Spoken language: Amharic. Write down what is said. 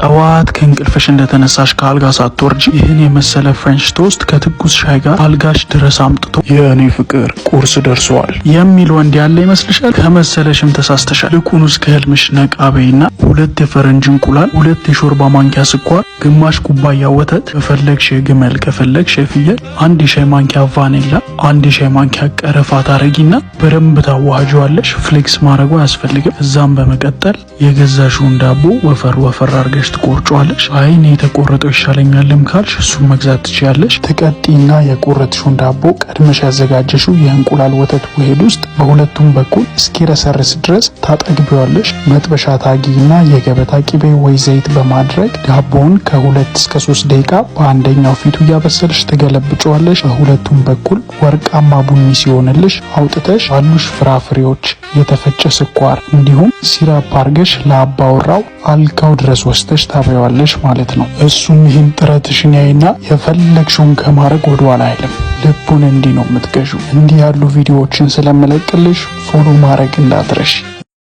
ጠዋት ከእንቅልፍሽ እንደተነሳሽ ከአልጋ ሳትወርጂ ይህን የመሰለ ፍሬንች ቶስት ከትኩስ ሻይ ጋር አልጋሽ ድረስ አምጥቶ የእኔ ፍቅር ቁርስ ደርሷል የሚል ወንድ ያለ ይመስልሻል? ከመሰለሽም ተሳስተሻል። ልኩንስ ከህልምሽ ነቃ በይና 2 የፈረንጅ እንቁላል፣ 2 የሾርባ ማንኪያ ስኳር፣ ግማሽ ኩባያ ወተት፣ ከፈለግሽ የግመል ከፈለግሽ የፍየል፣ 1 የሻይ ማንኪያ ቫኒላ፣ 1 የሻይ ማንኪያ ቀረፋ ታረጊና በደንብ ታዋህጂዋለሽ። ፍሌክስ ማድረጉ አያስፈልግም። እዛም በመቀጠል የገዛሽውን ዳቦ ወፈር ወፈር አድርገሽ ትቆርጫለሽ። አይኔ የተቆረጠው ይሻለኛልም ካልሽ እሱን መግዛት ትችያለሽ። ትቀጢና የቆረጥሽውን ዳቦ ቀድመሽ ያዘጋጀሽው የእንቁላል ወተት ውህድ ውስጥ በሁለቱም በኩል እስኪረሰርስ ድረስ ታጠግቢዋለሽ። መጥበሻ ታጊና የገበታ ቂቤ ወይ ዘይት በማድረግ ዳቦውን ከ2 እስከ 3 ደቂቃ በአንደኛው ፊቱ እያበሰልሽ ትገለብጫዋለሽ። በሁለቱም በኩል ወርቃማ ቡኒ ሲሆንልሽ አውጥተሽ ባሉሽ ፍራፍሬዎች፣ የተፈጨ ስኳር እንዲሁም ሲራፕ አርገሽ ለአባወራው አልጋው ድረስ ወስተሽ ታበያዋለሽ ማለት ነው። እሱም ይህን ጥረትሽን ያይና የፈለግሽውን ከማድረግ ወደኋላ አይልም። ልቡን እንዲህ ነው የምትገዡ። እንዲህ ያሉ ቪዲዮዎችን ስለምለቅልሽ ፎሎ ማድረግ እንዳትረሺ።